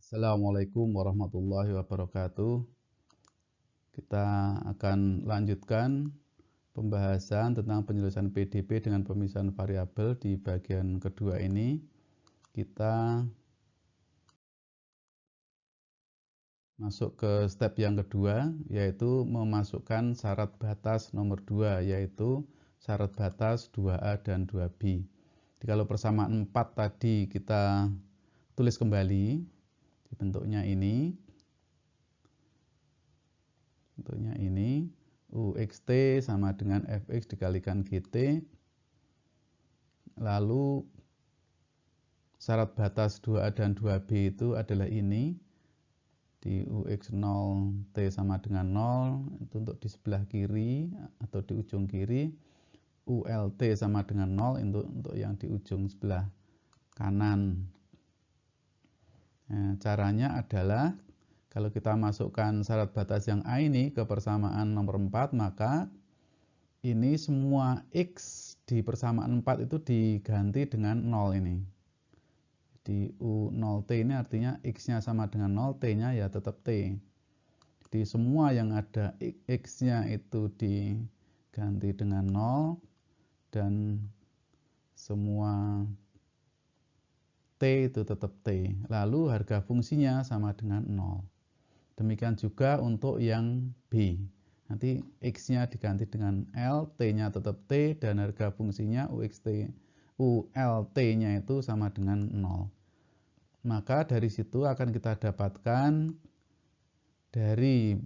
Assalamualaikum warahmatullahi wabarakatuh. Kita akan lanjutkan pembahasan tentang penyelesaian PDB dengan pemisahan variabel. Di bagian kedua ini kita masuk ke step yang kedua, yaitu memasukkan syarat batas nomor 2, yaitu syarat batas 2A dan 2B. Jadi kalau persamaan 4 tadi kita tulis kembali di bentuknya ini. Bentuknya ini, UXT sama dengan FX dikalikan GT. Lalu syarat batas 2A dan 2B itu adalah ini. Di UX0 T sama dengan 0, itu untuk di sebelah kiri atau di ujung kiri. ULT sama dengan 0 untuk yang di ujung sebelah kanan. Nah, caranya adalah kalau kita masukkan syarat batas yang A ini ke persamaan nomor 4, maka ini semua X di persamaan 4 itu diganti dengan 0 ini. Di U0T ini artinya X-nya sama dengan 0, T-nya ya tetap T. Jadi semua yang ada X-nya itu diganti dengan 0 dan semua T itu tetap T. Lalu harga fungsinya sama dengan 0. Demikian juga untuk yang B. Nanti X-nya diganti dengan L, T-nya tetap T, dan harga fungsinya ULT-nya itu sama dengan 0. Maka dari situ akan kita dapatkan dari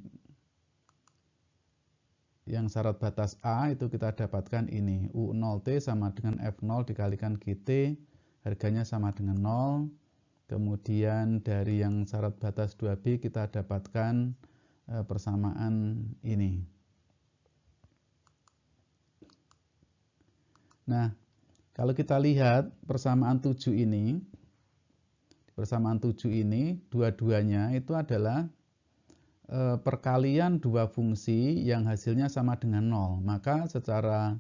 yang syarat batas A itu kita dapatkan ini. U0T sama dengan F0 dikalikan GT, harganya sama dengan 0. Kemudian dari yang syarat batas 2B kita dapatkan persamaan ini. Nah, kalau kita lihat persamaan 7 ini, dua-duanya itu adalah perkalian dua fungsi yang hasilnya sama dengan 0. Maka secara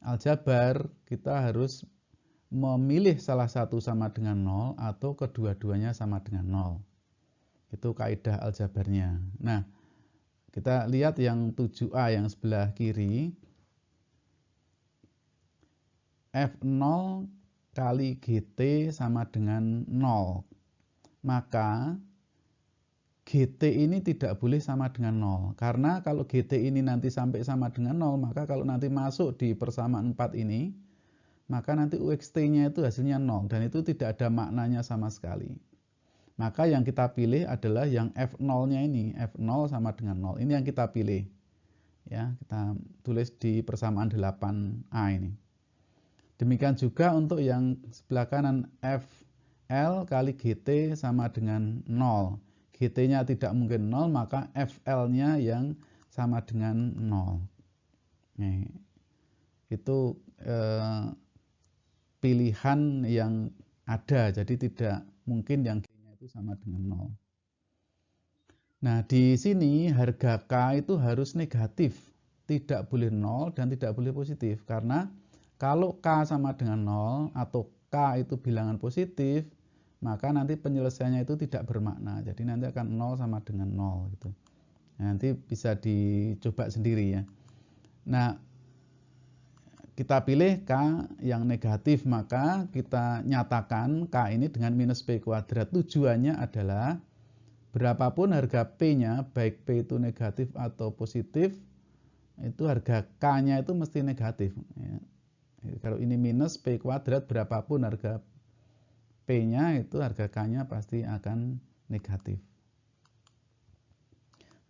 aljabar kita harus memilih salah satu sama dengan 0 atau kedua-duanya sama dengan 0. Itu kaidah aljabarnya. Nah, kita lihat yang 7A yang sebelah kiri. F0 kali GT sama dengan 0. Maka GT ini tidak boleh sama dengan 0. Karena kalau GT ini nanti sampai sama dengan 0, maka kalau nanti masuk di persamaan 4 ini, maka nanti UXT-nya itu hasilnya 0. Dan itu tidak ada maknanya sama sekali. Maka yang kita pilih adalah yang F0-nya ini. F0 sama dengan 0. Ini yang kita pilih. Ya, kita tulis di persamaan 8A ini. Demikian juga untuk yang sebelah kanan, FL kali GT sama dengan 0. GT-nya tidak mungkin 0, maka FL-nya yang sama dengan 0. Nah, itu pilihan yang ada, jadi tidak mungkin yang G-nya itu sama dengan 0. Nah, di sini harga K itu harus negatif, tidak boleh 0 dan tidak boleh positif. Karena kalau K sama dengan 0 atau K itu bilangan positif, maka nanti penyelesaiannya itu tidak bermakna. Jadi nanti akan 0 sama dengan 0 gitu. Nanti bisa dicoba sendiri ya. Nah, kita pilih K yang negatif, maka kita nyatakan K ini dengan minus P kuadrat. Tujuannya adalah berapapun harga P-nya, baik P itu negatif atau positif, itu harga K-nya itu mesti negatif. Ya. Kalau ini minus P kuadrat, berapapun harga P-nya, itu harga K-nya pasti akan negatif.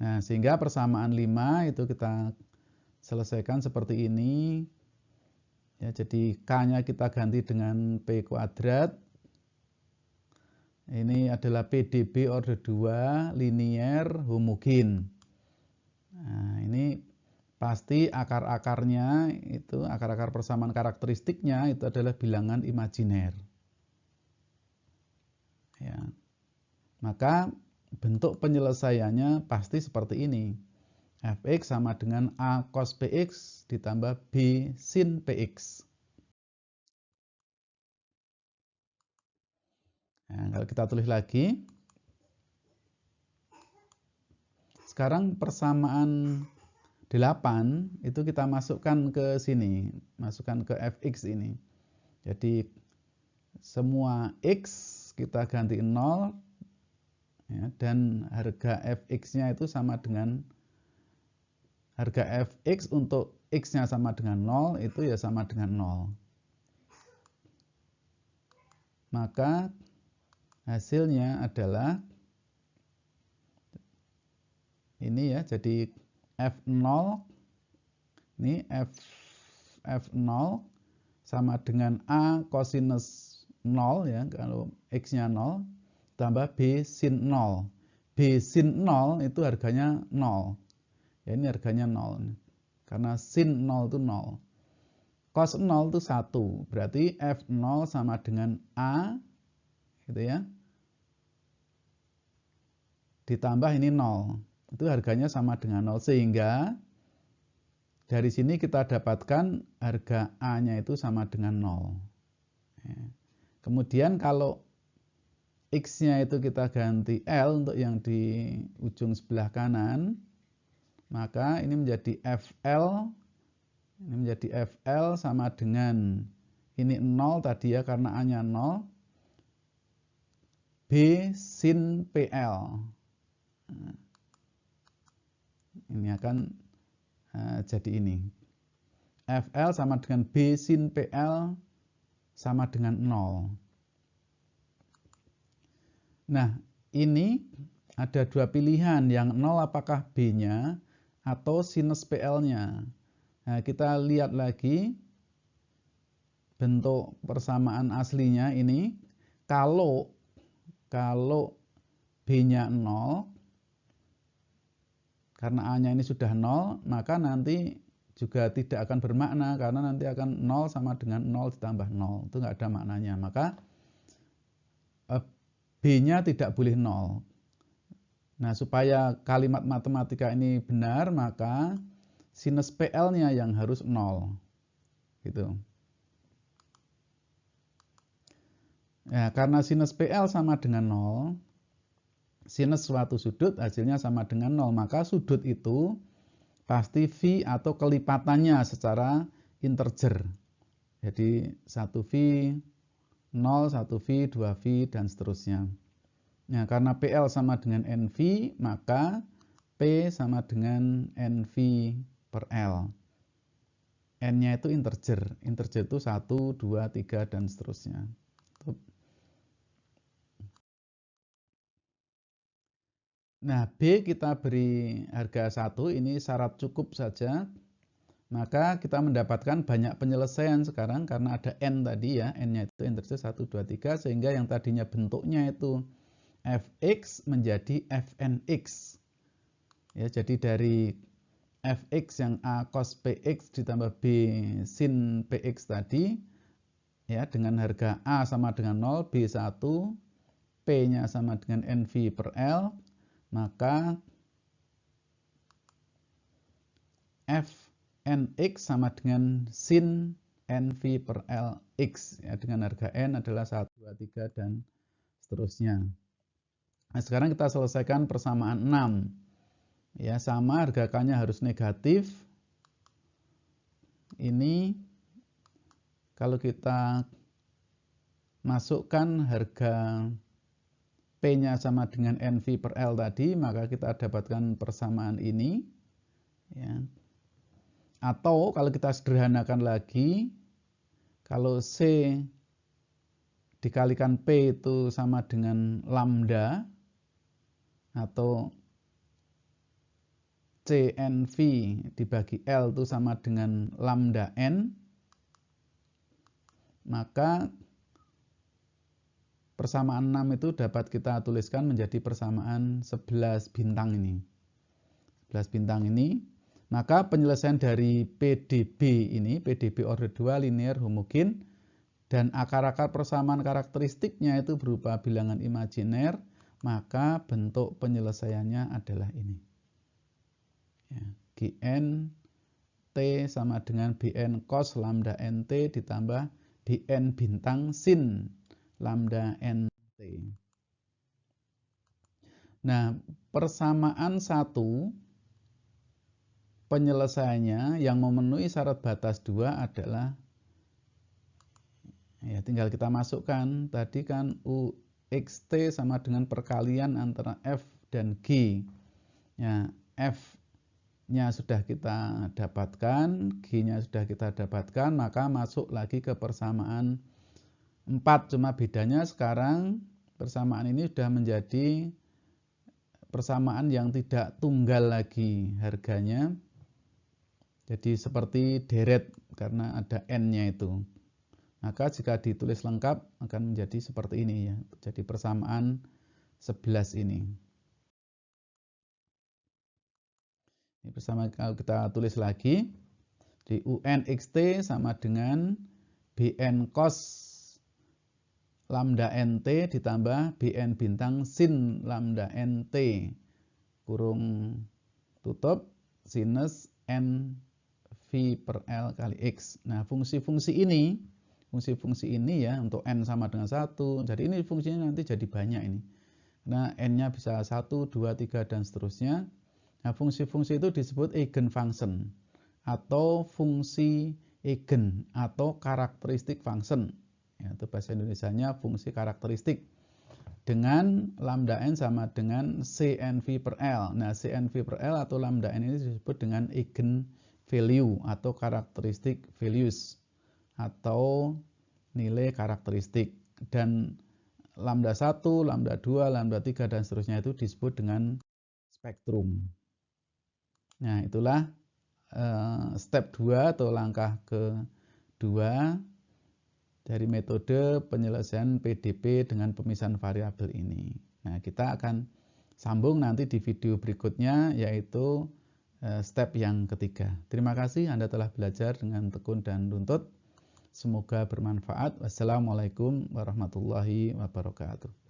Nah, sehingga persamaan 5 itu kita selesaikan seperti ini. Ya, jadi K-nya kita ganti dengan P kuadrat. Ini adalah PDB order 2, linier, homogen. Nah, ini pasti akar-akarnya itu, akar-akar persamaan karakteristiknya itu adalah bilangan imajiner. Ya. Maka bentuk penyelesaiannya pasti seperti ini. Fx sama dengan A cos Px ditambah B sin Px. Nah, kalau kita tulis lagi, sekarang persamaan 8 itu kita masukkan ke sini, masukkan ke fx ini. Jadi semua x kita ganti 0 ya, dan harga fx-nya itu sama dengan harga fx untuk x-nya sama dengan 0 itu ya sama dengan 0. Maka hasilnya adalah ini ya, jadi f0 ini f0 sama dengan a kosinus 0 ya, kalau x-nya 0 tambah b sin 0. B sin 0 itu harganya 0. Ya, ini harganya 0. Karena sin 0 itu 0. Cos 0 itu 1. Berarti f0 sama dengan a gitu ya. Ditambah ini 0. Itu harganya sama dengan 0 sehingga dari sini kita dapatkan harga A-nya itu sama dengan 0. Ya. Kemudian kalau X-nya itu kita ganti L untuk yang di ujung sebelah kanan, maka ini menjadi FL. Ini menjadi FL sama dengan ini 0 tadi ya, karena A-nya 0. B sin PL. Nah, ini akan jadi ini. FL sama dengan B sin PL sama dengan 0. Nah, ini ada dua pilihan. Yang 0 apakah B-nya atau sinus PL-nya. Nah, kita lihat lagi bentuk persamaan aslinya ini. Kalau B-nya 0, karena A-nya ini sudah 0, maka nanti juga tidak akan bermakna, karena nanti akan 0 sama dengan 0 ditambah 0. Itu nggak ada maknanya. Maka B-nya tidak boleh 0. Nah, supaya kalimat matematika ini benar, maka sinus PL-nya yang harus 0. Gitu. Ya, karena sinus PL sama dengan 0, sinus suatu sudut hasilnya sama dengan 0, maka sudut itu pasti V atau kelipatannya secara integer. Jadi 1V, 0, 1V, 2V, dan seterusnya. Nah, karena PL sama dengan NV, maka P sama dengan NV per L. N-nya itu integer. Integer itu 1, 2, 3, dan seterusnya. Nah, B kita beri harga 1, ini syarat cukup saja. Maka kita mendapatkan banyak penyelesaian sekarang karena ada N tadi ya. N-nya itu integer 1, 2, 3, sehingga yang tadinya bentuknya itu Fx menjadi Fnx. Ya, jadi dari Fx yang A cos Px ditambah B sin Px tadi, ya, dengan harga A sama dengan 0, B1, P-nya sama dengan NV per L, maka Fnx sama dengan sin NV per L X, ya, dengan harga N adalah 1, 2, 3, dan seterusnya. Nah, sekarang kita selesaikan persamaan 6. Ya, sama harga K-nya harus negatif. Ini kalau kita masukkan harga P-nya sama dengan NV per L tadi, maka kita dapatkan persamaan ini. Ya. Atau kalau kita sederhanakan lagi, kalau C dikalikan P itu sama dengan lambda, atau CNV dibagi L itu sama dengan lambda N, maka persamaan 6 itu dapat kita tuliskan menjadi persamaan 11 bintang ini. 11 bintang ini, maka penyelesaian dari PDB ini, PDB order 2 linear homogen, dan akar-akar persamaan karakteristiknya itu berupa bilangan imajiner, maka bentuk penyelesaiannya adalah ini. Ya, Gn T sama dengan Bn cos lambda Nt ditambah Bn bintang sin lambda Nt. Nah, persamaan satu penyelesaiannya yang memenuhi syarat batas 2 adalah, ya tinggal kita masukkan, tadi kan UXT sama dengan perkalian antara F dan G. Ya, F-nya sudah kita dapatkan, G-nya sudah kita dapatkan, maka masuk lagi ke persamaan 4. Cuma bedanya sekarang persamaan ini sudah menjadi persamaan yang tidak tunggal lagi harganya. Jadi seperti deret karena ada N-nya itu. Maka jika ditulis lengkap akan menjadi seperti ini ya. Jadi persamaan 11 ini. Ini persamaan kalau kita tulis lagi. Di UNXT sama dengan BN cos lambda NT ditambah BN bintang sin lambda NT kurung tutup sinus N V per L kali X. Nah, fungsi-fungsi ini ya untuk N sama dengan 1. Jadi ini fungsinya nanti jadi banyak ini. Nah, N-nya bisa 1, 2, 3 dan seterusnya. Nah, fungsi-fungsi itu disebut eigenfunction atau fungsi eigen atau karakteristik function. Ya, itu bahasa Indonesianya fungsi karakteristik. Dengan lambda n sama dengan CNV per L. Nah, CNV per L atau lambda n ini disebut dengan eigen value atau karakteristik values atau nilai karakteristik, dan lambda 1, lambda 2, lambda 3 dan seterusnya itu disebut dengan spektrum. Nah, itulah step 2 atau langkah kedua dari metode penyelesaian PDP dengan pemisahan variabel ini. Nah, kita akan sambung nanti di video berikutnya, yaitu step yang ketiga. Terima kasih Anda telah belajar dengan tekun dan luntut. Semoga bermanfaat. Wassalamualaikum warahmatullahi wabarakatuh.